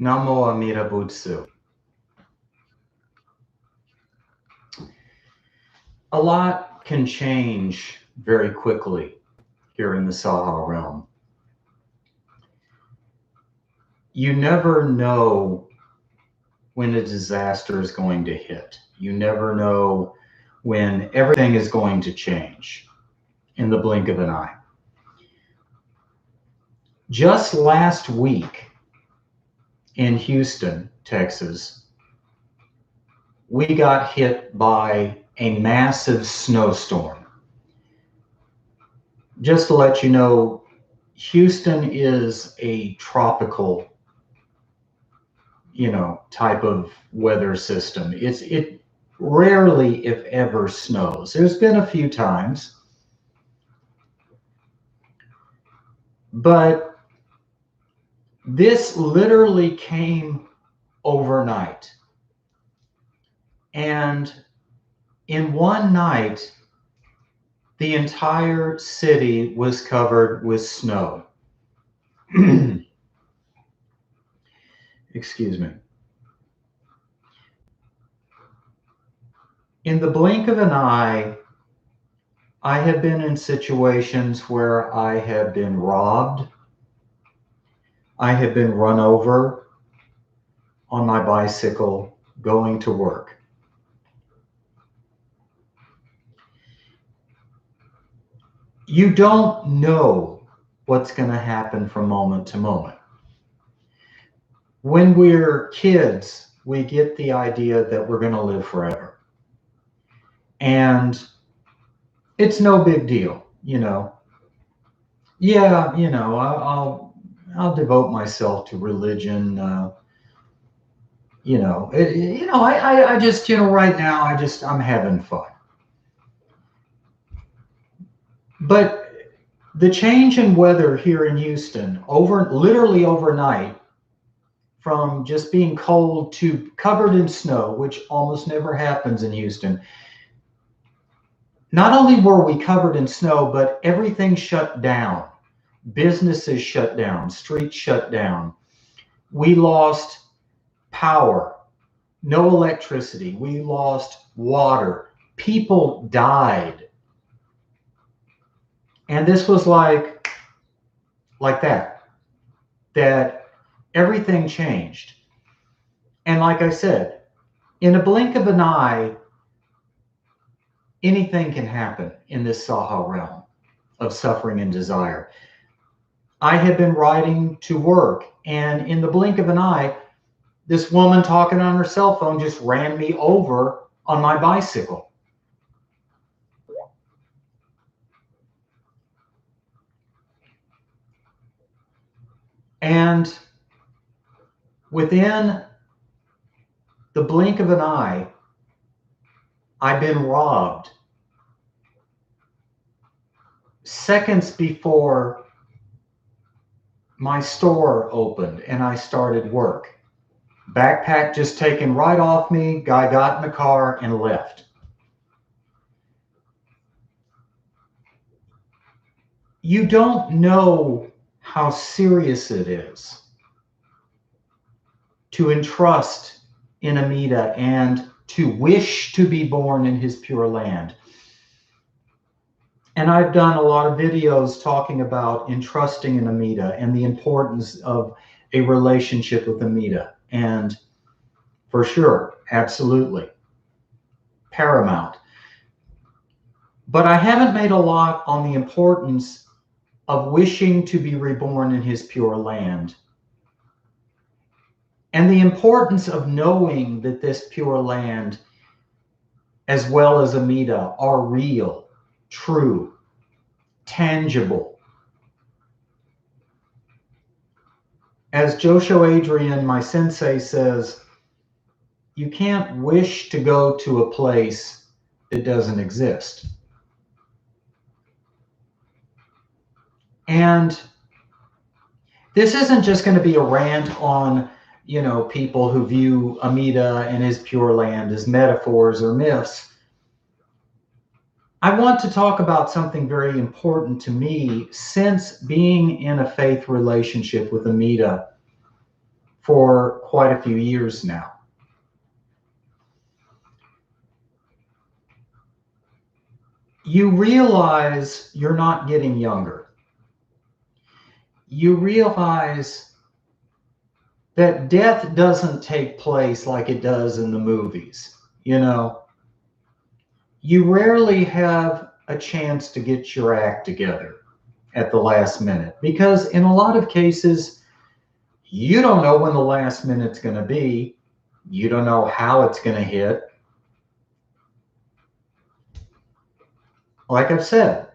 Namo Amida Bu. A lot can change very quickly here in the Saha realm. You never know when a disaster is going to hit. You never know when everything is going to change in the blink of an eye. Just last week in Houston, Texas, we got hit by a massive snowstorm. Just to let you know, Houston is a tropical, type of weather system. It rarely, if ever, snows. There's been a few times, but this literally came overnight. And in one night, the entire city was covered with snow. Excuse me. In the blink of an eye, I have been in situations where I have been robbed. I have been run over on my bicycle going to work. You don't know what's going to happen from moment to moment. When we're kids, we get the idea that we're going to live forever. And it's no big deal, Yeah, I'll devote myself to religion. I just, right now, I'm having fun. But the change in weather here in Houston, literally overnight, from just being cold to covered in snow, which almost never happens in Houston. Not only were we covered in snow, but everything shut down. Businesses shut down, streets shut down. We lost power, no electricity. We lost water. People died. And this was like that everything changed. And like I said, in a blink of an eye, anything can happen in this Saha realm of suffering and desire. I had been riding to work, and in the blink of an eye, this woman talking on her cell phone just ran me over on my bicycle. And within the blink of an eye, I've been robbed. Seconds before my store opened and I started work. Backpack just taken right off me. Guy got in the car and left. You don't know how serious it is to entrust in Amida and to wish to be born in his pure land. And I've done a lot of videos talking about entrusting in Amida and the importance of a relationship with Amida. And for sure, absolutely, paramount. But I haven't made a lot on the importance of wishing to be reborn in his pure land. And the importance of knowing that this pure land, as well as Amida, are real, true, tangible. As Josho Adrian, my sensei, says, you can't wish to go to a place that doesn't exist. And this isn't just going to be a rant on, people who view Amida and his pure land as metaphors or myths. I want to talk about something very important to me since being in a faith relationship with Amida for quite a few years now. You realize you're not getting younger. You realize that death doesn't take place like it does in the movies. You know, you rarely have a chance to get your act together at the last minute, because in a lot of cases, you don't know when the last minute's going to be. You don't know how it's going to hit. Like I've said,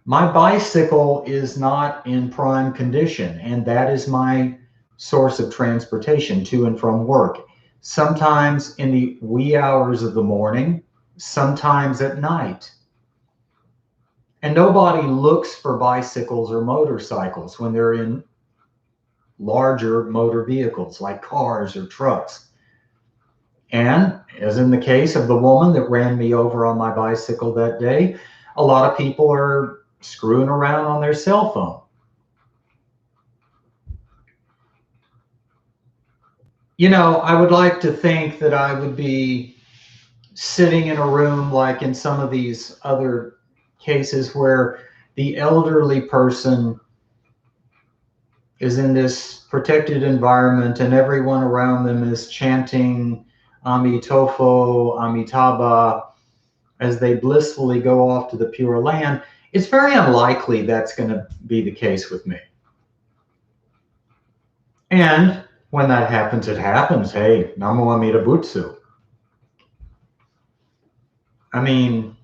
my bicycle is not in prime condition, and that is my source of transportation to and from work. Sometimes in the wee hours of the morning, sometimes at night. And nobody looks for bicycles or motorcycles when they're in larger motor vehicles like cars or trucks. And as in the case of the woman that ran me over on my bicycle that day, a lot of people are screwing around on their cell phone. You know, I would like to think that I would be sitting in a room like in some of these other cases where the elderly person is in this protected environment and everyone around them is chanting Amitofo, Amitabha as they blissfully go off to the Pure Land. It's very unlikely that's going to be the case with me. And when that happens, it happens. Hey, Namo Amida Bu. I mean,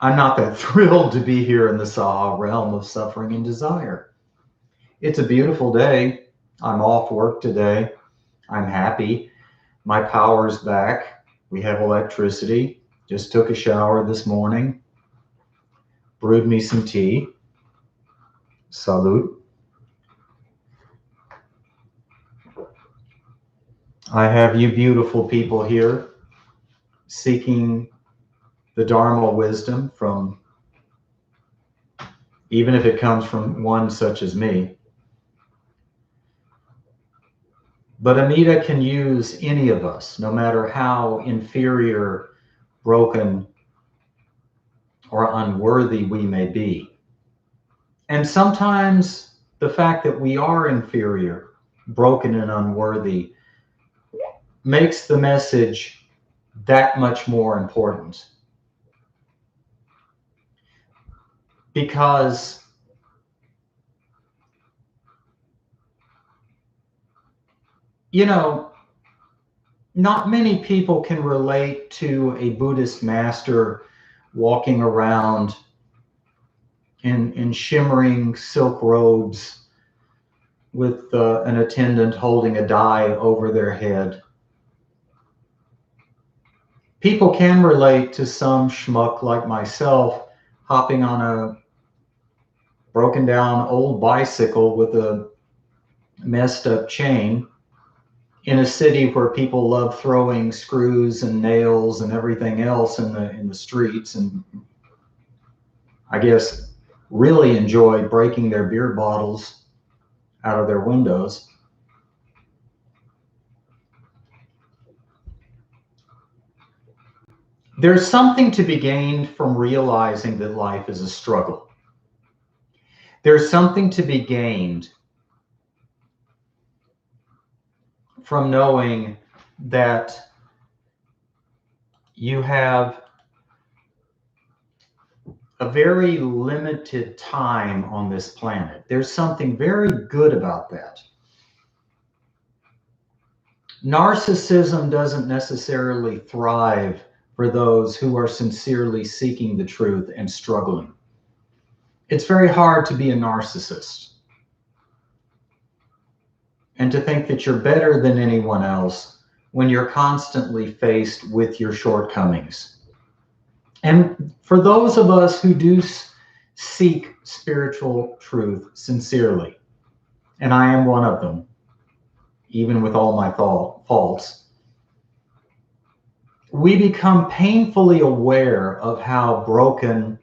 I'm not that thrilled to be here in the saha realm of suffering and desire. It's a beautiful day. I'm off work today. I'm happy. My power's back. We have electricity. Just took a shower this morning. Brewed me some tea. Salute. I have you beautiful people here seeking the Dharma wisdom from, even if it comes from one such as me. But Amida can use any of us, no matter how inferior, broken, or unworthy we may be. And sometimes the fact that we are inferior, broken, and unworthy makes the message that much more important. Because you know, not many people can relate to a Buddhist master walking around in shimmering silk robes with an attendant holding a dai over their head. People can relate to some schmuck like myself hopping on a broken down old bicycle with a messed up chain in a city where people love throwing screws and nails and everything else in the streets, and I guess really enjoy breaking their beer bottles out of their windows. There's something to be gained from realizing that life is a struggle. There's something to be gained from knowing that you have a very limited time on this planet. There's something very good about that. Narcissism doesn't necessarily thrive for those who are sincerely seeking the truth and struggling. It's very hard to be a narcissist and to think that you're better than anyone else when you're constantly faced with your shortcomings. And for those of us who do seek spiritual truth sincerely, and I am one of them, even with all my faults, we become painfully aware of how broken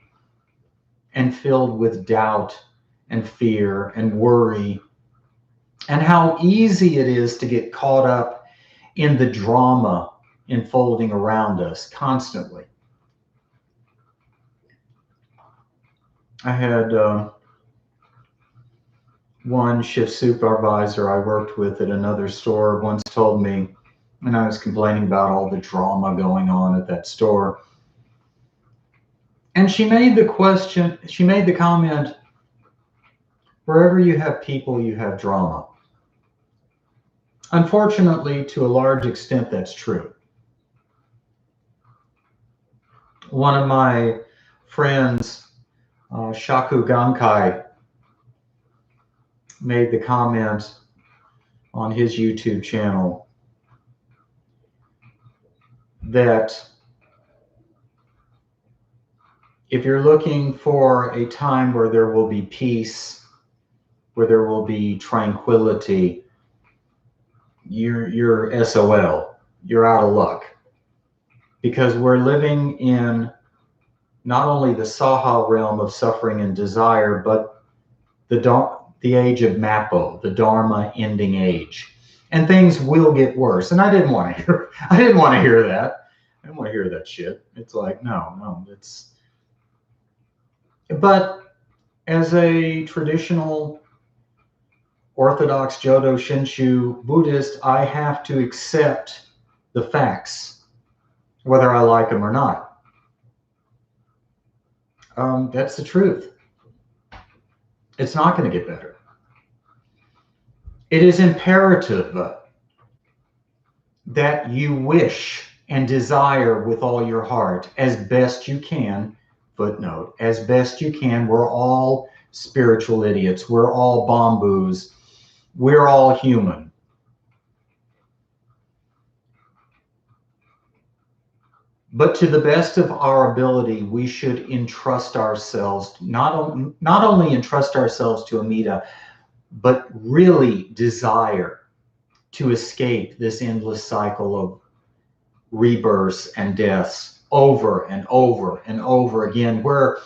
and filled with doubt and fear and worry and how easy it is to get caught up in the drama unfolding around us constantly. I had one shift supervisor I worked with at another store once told me, and I was complaining about all the drama going on at that store. And she made the comment, wherever you have people, you have drama. Unfortunately, to a large extent, that's true. One of my friends, Shaku Gankai, made the comment on his YouTube channel that if you're looking for a time where there will be peace, where there will be tranquility, you're SOL. You're out of luck. Because we're living in not only the saha realm of suffering and desire, but the age of Mappo, the Dharma ending age. And things will get worse. And I didn't want to hear that. I didn't want to hear that shit. It's like, no, it's. But as a traditional Orthodox Jodo Shinshu Buddhist, I have to accept the facts, whether I like them or not. That's the truth. It's not going to get better. It is imperative that you wish and desire with all your heart, as best you can, footnote, as best you can. We're all spiritual idiots. We're all bamboos. We're all human. But to the best of our ability, we should entrust ourselves, not only entrust ourselves to Amida, but really desire to escape this endless cycle of rebirths and deaths over and over and over again, where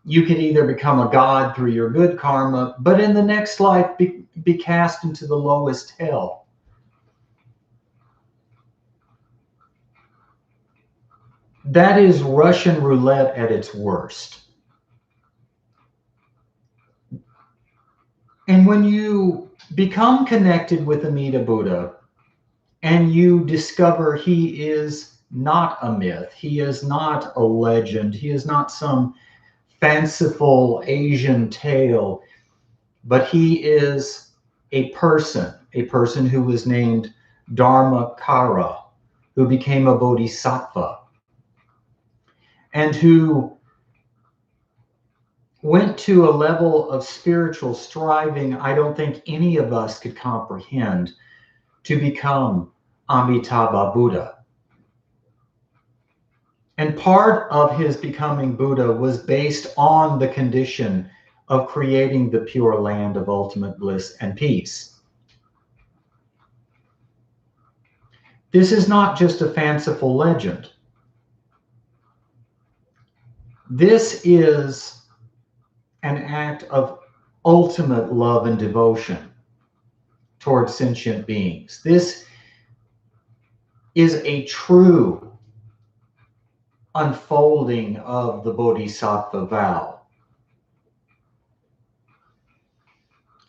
you can either become a god through your good karma, but in the next life be cast into the lowest hell. That is Russian roulette at its worst. And when you become connected with Amida Buddha and you discover he is not a myth, he is not a legend, he is not some fanciful Asian tale, but he is a person who was named Dharmakara, who became a bodhisattva, and who went to a level of spiritual striving I don't think any of us could comprehend, to become Amitabha Buddha. And part of his becoming Buddha was based on the condition of creating the pure land of ultimate bliss and peace. This is not just a fanciful legend. This is an act of ultimate love and devotion towards sentient beings. This is a true unfolding of the Bodhisattva vow.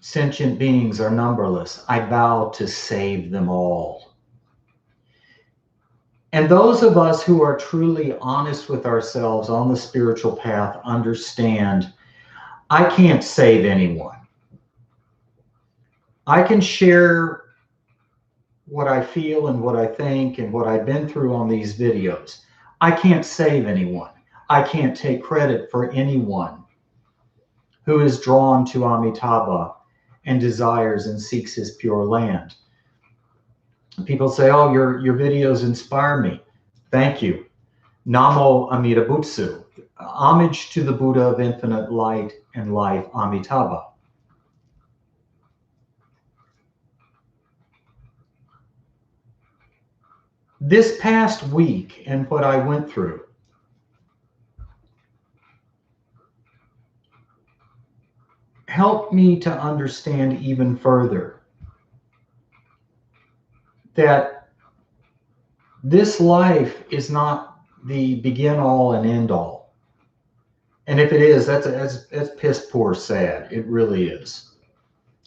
Sentient beings are numberless. I vow to save them all. And those of us who are truly honest with ourselves on the spiritual path understand I can't save anyone. I can share what I feel and what I think and what I've been through on these videos. I can't save anyone. I can't take credit for anyone who is drawn to Amitabha and desires and seeks his pure land. People say, oh, your videos inspire me. Thank you. Namo Amida Bu. Homage to the Buddha of infinite light and life, Amitabha. This past week and what I went through helped me to understand even further that this life is not the begin all and end all. And if it is, that's piss poor sad. It really is.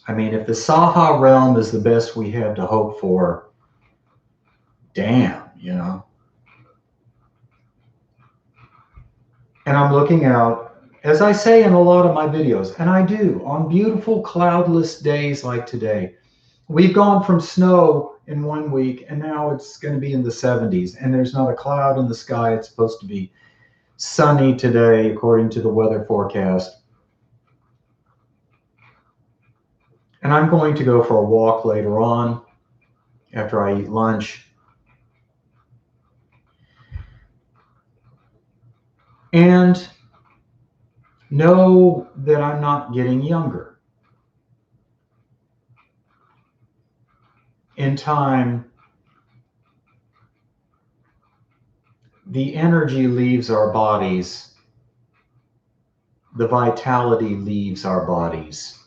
I mean, if the saha realm is the best we have to hope for, damn, you know. And I'm looking out, as I say in a lot of my videos, and I do, on beautiful cloudless days like today. We've gone from snow in 1 week, and now it's going to be in the 70s, and there's not a cloud in the sky. It's supposed to be sunny today, according to the weather forecast. And I'm going to go for a walk later on after I eat lunch. And know that I'm not getting younger. In time, the energy leaves our bodies, the vitality leaves our bodies,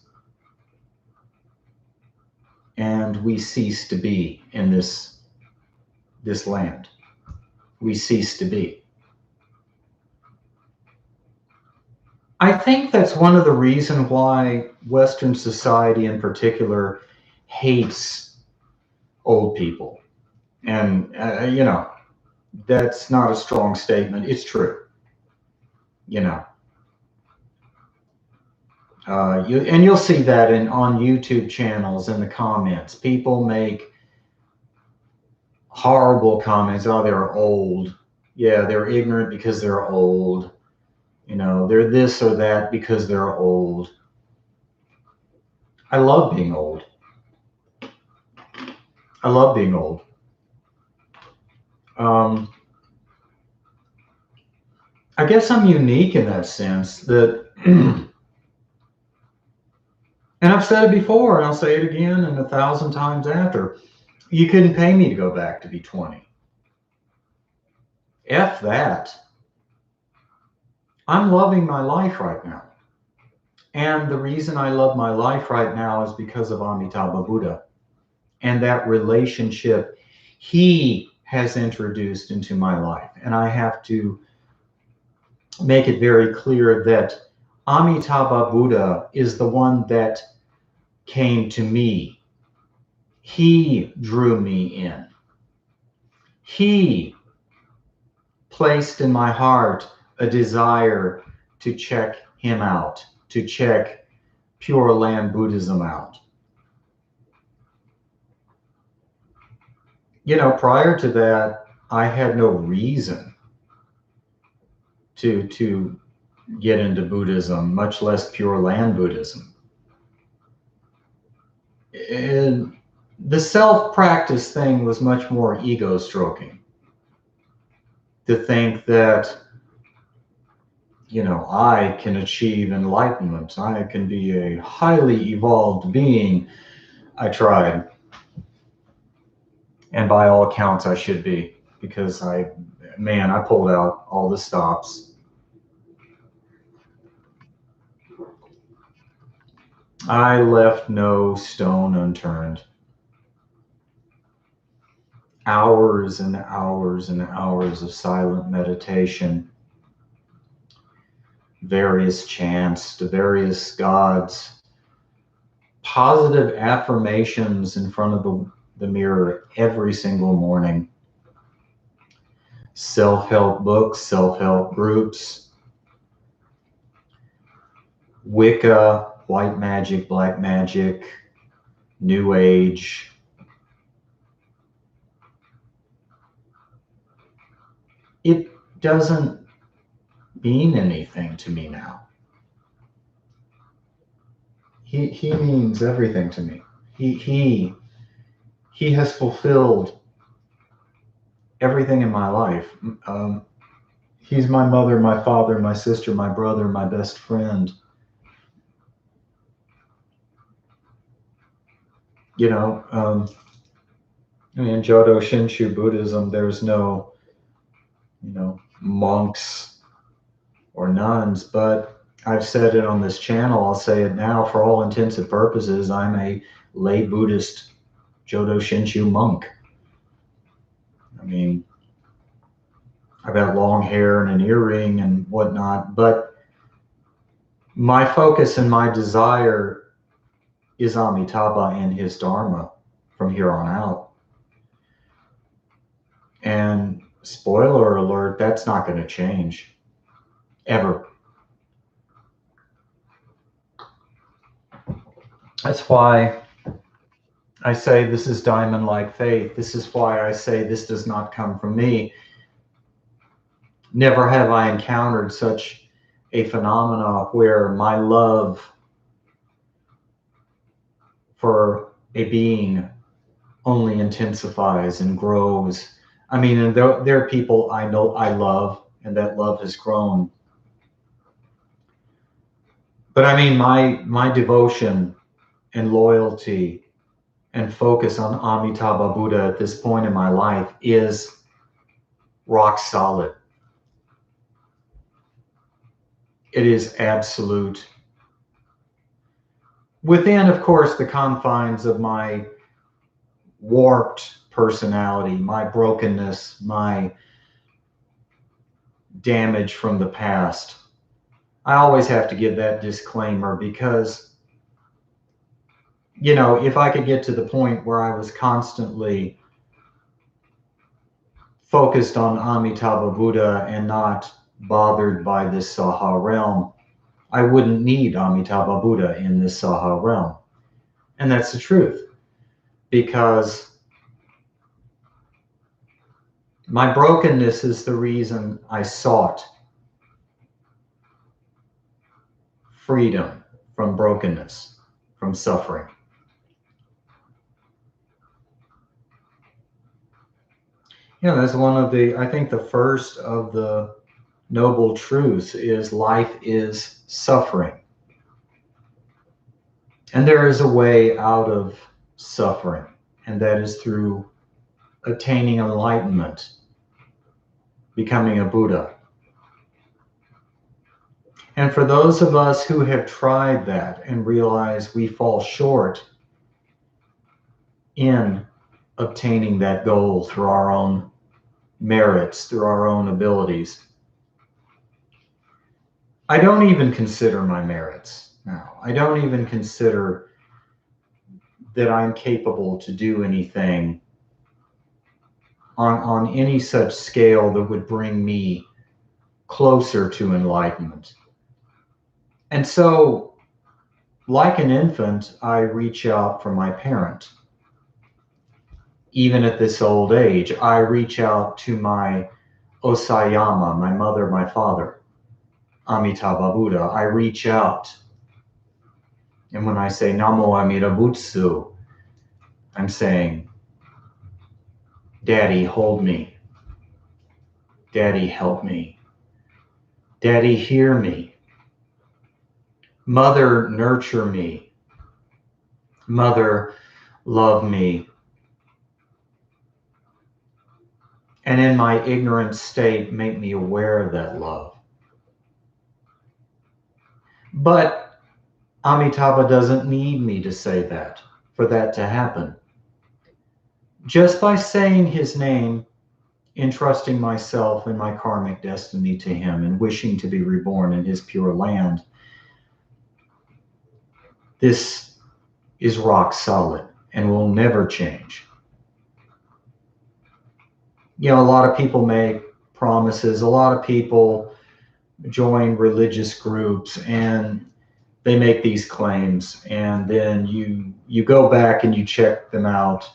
and we cease to be in this land. We cease to be. I think that's one of the reasons why Western society in particular hates old people. And, you know, that's not a strong statement. It's true. You know, you'll see that on YouTube channels in the comments. People make horrible comments. Oh, they're old. Yeah, they're ignorant because they're old. You know, they're this or that because they're old. I love being old. I love being old. I guess I'm unique in that sense that, and I've said it before, and I'll say it again and 1,000 times after, you couldn't pay me to go back to be 20. F that. I'm loving my life right now. And the reason I love my life right now is because of Amida Bu and that relationship he has introduced into my life. And I have to make it very clear that Amida Bu is the one that came to me. He drew me in. He placed in my heart a desire to check him out, to check Pure Land Buddhism out. You know, prior to that, I had no reason to get into Buddhism, much less Pure Land Buddhism. And the self-practice thing was much more ego stroking. To think that, you know, I can achieve enlightenment. I can be a highly evolved being. I tried. And by all accounts, I should be, because I pulled out all the stops. I left no stone unturned. Hours and hours and hours of silent meditation, various chants to various gods, positive affirmations in front of the mirror every single morning, self-help books, self-help groups, Wicca, white magic, black magic, New Age. It doesn't mean anything to me now. He means everything to me. He has fulfilled everything in my life. He's my mother, my father, my sister, my brother, my best friend. You know, in Jodo Shinshu Buddhism, there's no, you know, monks or nuns, but I've said it on this channel, I'll say it now, for all intents and purposes, I'm a lay Buddhist Jodo Shinshu monk. mean, I've got long hair and an earring and whatnot, but my focus and my desire is Amitabha and his Dharma from here on out. And spoiler alert, that's not going to change ever. That's why I say this is diamond-like faith. This is why I say this does not come from me. Never have I encountered such a phenomena where my love for a being only intensifies and grows. I mean, and there are people I know I love, and that love has grown. But I mean, my devotion and loyalty and focus on Amitabha Buddha at this point in my life is rock solid. It is absolute. Within, of course, the confines of my warped personality, my brokenness, my damage from the past. I always have to give that disclaimer because, you know, if I could get to the point where I was constantly focused on Amitabha Buddha and not bothered by this saha realm, I wouldn't need Amitabha Buddha in this saha realm. And that's the truth, because my brokenness is the reason I sought freedom from brokenness, from suffering. You know, that's one of the, I think the first of the noble truths is life is suffering. And there is a way out of suffering, and that is through attaining enlightenment, becoming a Buddha. And for those of us who have tried that and realize we fall short in obtaining that goal through our own merits, through our own abilities, I don't even consider my merits now. I don't even consider that I'm capable to do anything on any such scale that would bring me closer to enlightenment. And so, like an infant, I reach out for my parent. Even at this old age, I reach out to my Osayama, my mother, my father, Amitabha Buddha. I reach out. And when I say Namo Amida Bu, I'm saying, Daddy, hold me. Daddy, help me. Daddy, hear me. Mother, nurture me. Mother, love me. And in my ignorant state, make me aware of that love. But Amitabha doesn't need me to say that for that to happen. Just by saying his name, entrusting myself and my karmic destiny to him and wishing to be reborn in his pure land, this is rock solid and will never change. You know, a lot of people make promises, a lot of people join religious groups and they make these claims, and then you go back and you check them out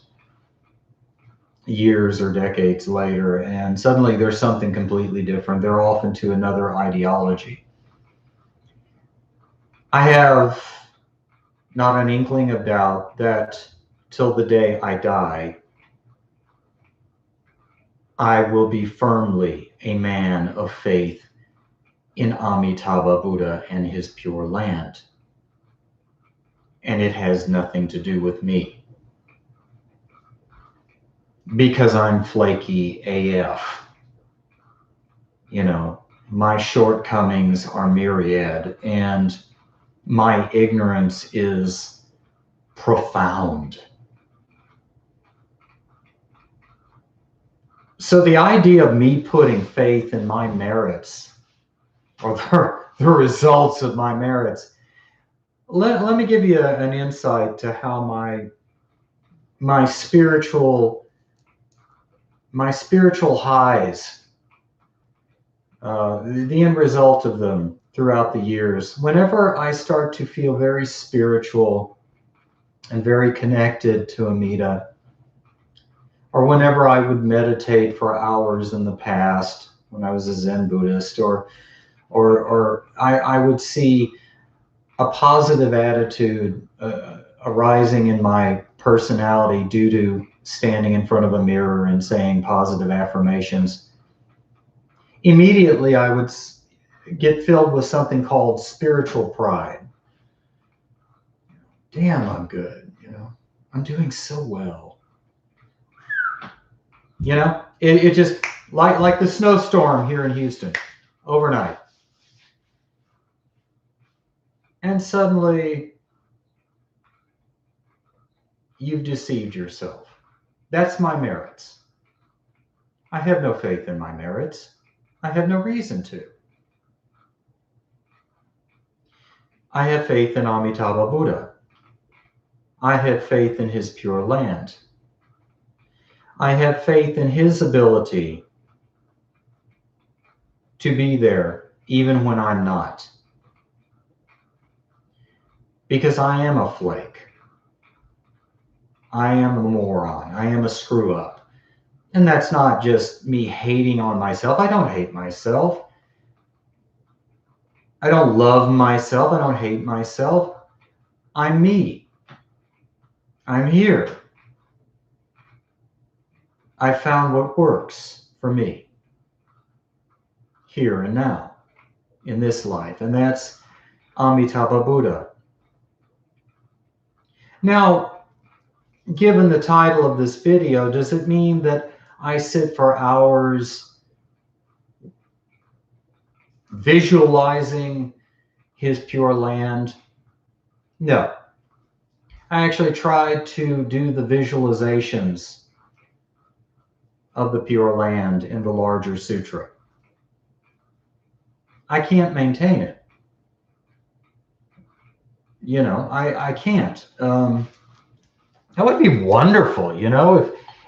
years or decades later, and suddenly there's something completely different. They're off into another ideology. I have not an inkling of doubt that till the day I die, I will be firmly a man of faith in Amitabha Buddha and his pure land. And it has nothing to do with me, because I'm flaky AF. You know, my shortcomings are myriad and my ignorance is profound. So the idea of me putting faith in my merits or the results of my merits, let me give you an insight to how my spiritual highs, the end result of them throughout the years. Whenever I start to feel very spiritual and very connected to Amida, or whenever I would meditate for hours in the past when I was a Zen Buddhist, or I would see a positive attitude arising in my personality due to standing in front of a mirror and saying positive affirmations, immediately I would get filled with something called spiritual pride. Damn, I'm good, I'm doing so well. It just like the snowstorm here in Houston overnight. And suddenly you've deceived yourself. That's my merits. I have no faith in my merits. I have no reason to. I have faith in Amitabha Buddha. I have faith in his pure land. I have faith in his ability to be there even when I'm not. Because I am a flake. I am a moron. I am a screw up. And that's not just me hating on myself. I don't hate myself. I don't love myself. I don't hate myself. I'm me. I'm here. I found what works for me here and now in this life, and that's Amitabha Buddha. Now, given the title of this video, does it mean that I sit for hours visualizing his pure land? No. I actually tried to do the visualizations of the pure land in the larger sutra. I can't maintain it. I can't. That would be wonderful,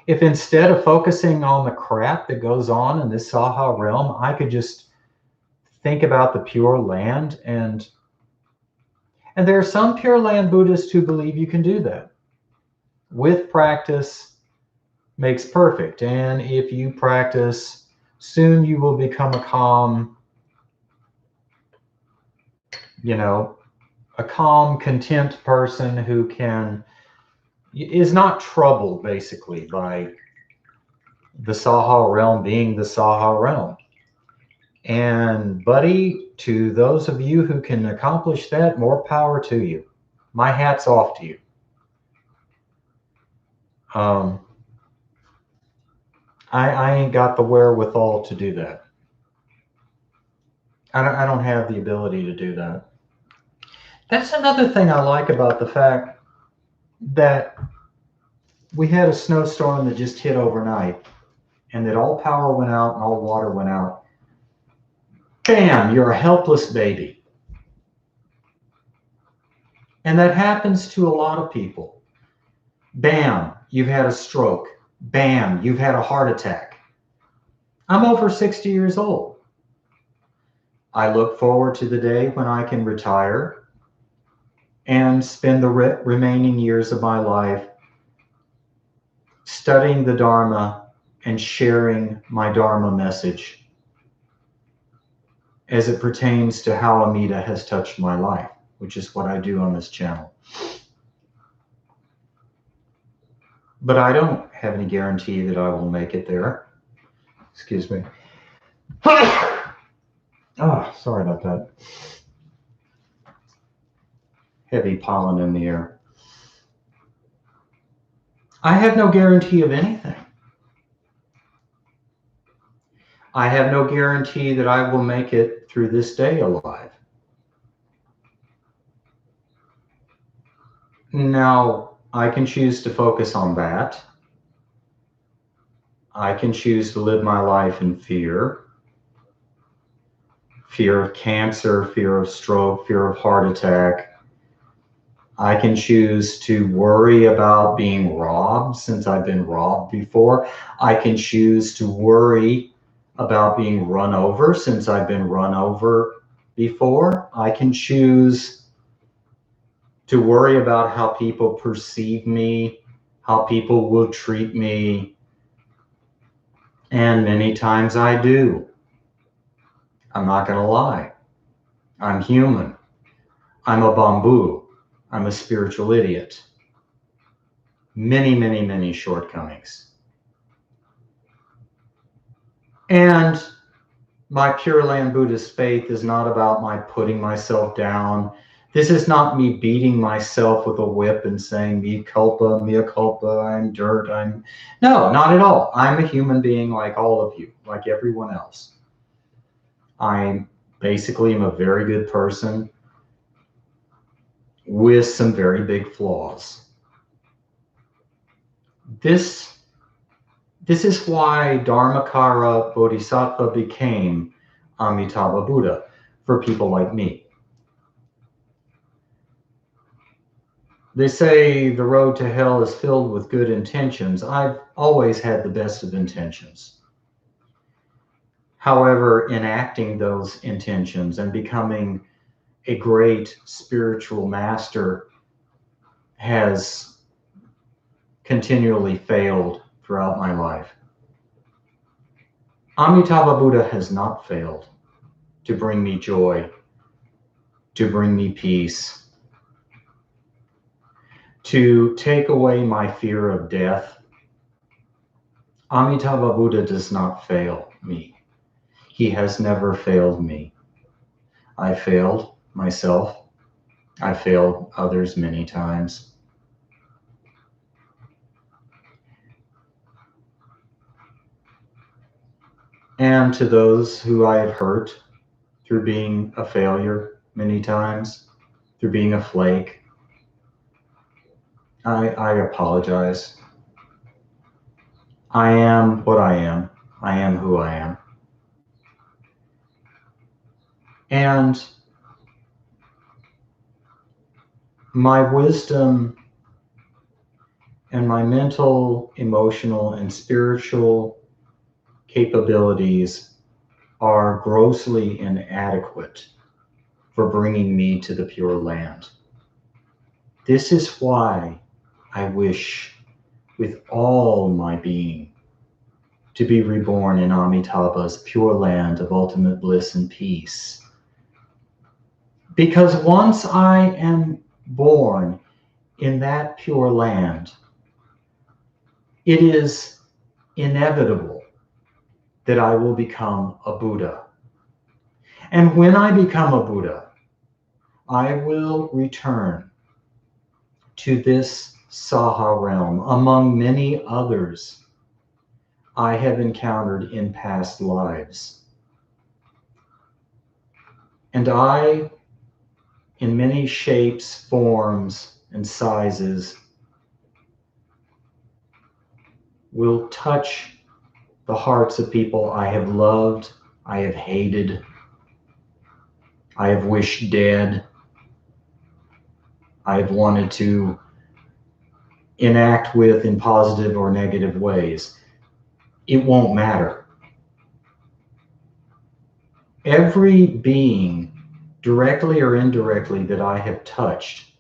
if instead of focusing on the crap that goes on in this saha realm, I could just think about the pure land. And there are some Pure Land Buddhists who believe you can do that. With practice makes perfect. And if you practice, soon you will become a calm, content person who is not troubled basically by the saha realm being the saha realm. And buddy, to those of you who can accomplish that, more power to you. My hat's off to you. I ain't got the wherewithal to do that. I don't have the ability to do that. That's another thing I like about the fact that we had a snowstorm that just hit overnight, and that all power went out and all water went out. Bam, you're a helpless baby. And that happens to a lot of people. Bam, you've had a stroke. Bam, you've had a heart attack. I'm over 60 years old. I look forward to the day when I can retire and spend the remaining years of my life studying the Dharma and sharing my Dharma message as it pertains to how Amida has touched my life, which is what I do on this channel. But I don't have any guarantee that I will make it there. Excuse me. Oh, sorry about that. Heavy pollen in the air. I have no guarantee of anything. I have no guarantee that I will make it through this day alive. Now, I can choose to focus on that. I can choose to live my life in fear. Fear of cancer, fear of stroke, fear of heart attack. I can choose to worry about being robbed since I've been robbed before. I can choose to worry about being run over since I've been run over before. I can choose to worry about how people perceive me, how people will treat me. And many times I do. I'm not going to lie. I'm human. I'm a bamboo. I'm a spiritual idiot. Many, many, many shortcomings. And my Pure Land Buddhist faith is not about my putting myself down. This is not me beating myself with a whip and saying, mea culpa, I'm dirt, No, not at all. I'm a human being like all of you, like everyone else. I basically am a very good person with some very big flaws. This is why Dharmakara Bodhisattva became Amitabha Buddha for people like me. They say the road to hell is filled with good intentions. I've always had the best of intentions. However, enacting those intentions and becoming a great spiritual master has continually failed throughout my life. Amitabha Buddha has not failed to bring me joy, to bring me peace, to take away my fear of death. Amitabha Buddha does not fail me. He has never failed me. I failed myself. I failed others many times. And to those who I have hurt through being a failure many times, through being a flake, I apologize. I am what I am. I am who I am. And my wisdom and my mental, emotional, and spiritual capabilities are grossly inadequate for bringing me to the Pure Land. This is why I wish with all my being to be reborn in Amitabha's Pure Land of ultimate bliss and peace. Because once I am born in that Pure Land, it is inevitable that I will become a Buddha. And when I become a Buddha, I will return to this saha realm among many others I have encountered in past lives. And I, in many shapes, forms, and sizes, will touch the hearts of people I have loved, I have hated, I have wished dead, I have wanted to enact with in positive or negative ways. It won't matter. Every being, directly or indirectly, that I have touched,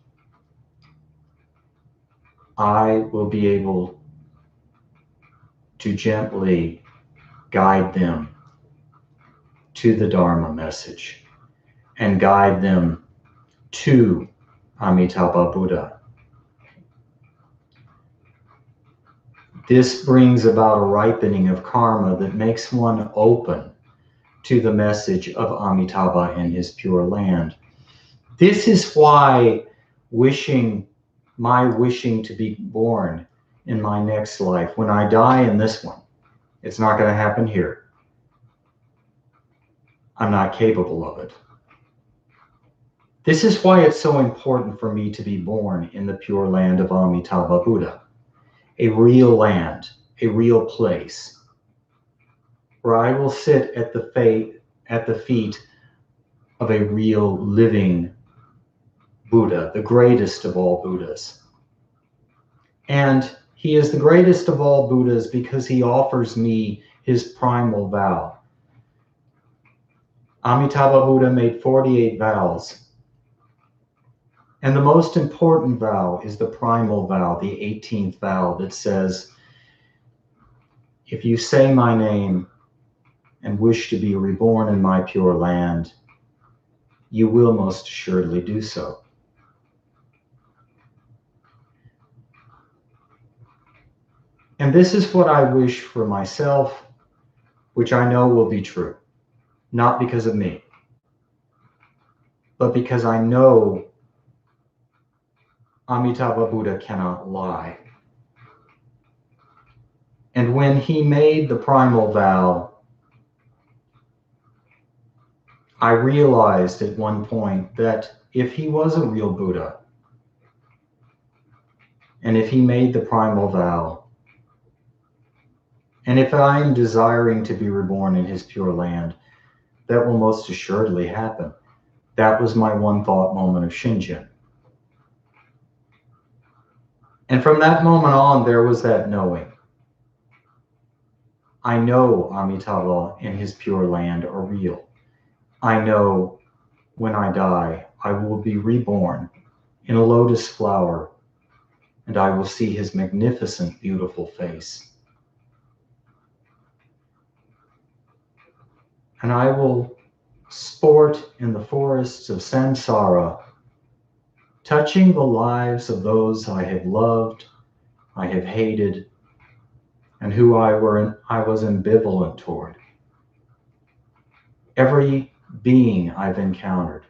I will be able to gently guide them to the Dharma message and guide them to Amitabha Buddha. This brings about a ripening of karma that makes one open to the message of Amitabha and his Pure Land. This is why my wishing to be born in my next life, when I die in this one, it's not going to happen here. I'm not capable of it. This is why it's so important for me to be born in the Pure Land of Amitabha Buddha, a real land, a real place, where I will sit at the feet of a real living Buddha, the greatest of all Buddhas. And he is the greatest of all Buddhas because he offers me his primal vow. Amitabha Buddha made 48 vows. And the most important vow is the primal vow, the 18th vow that says, if you say my name and wish to be reborn in my pure land, you will most assuredly do so. And this is what I wish for myself, which I know will be true, not because of me, but because I know Amitabha Buddha cannot lie. And when he made the primal vow, I realized at one point that if he was a real Buddha, and if he made the primal vow, and if I am desiring to be reborn in his pure land, that will most assuredly happen. That was my one thought moment of Shinjin. And from that moment on, there was that knowing. I know Amitabha and his pure land are real. I know when I die, I will be reborn in a lotus flower, and I will see his magnificent, beautiful face. And I will sport in the forests of samsara, touching the lives of those I have loved, I have hated, and who I was ambivalent toward. Every being I've encountered.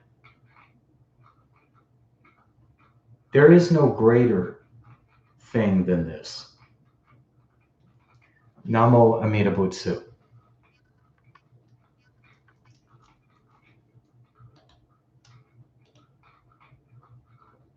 There is no greater thing than this. Namo Amida Bu.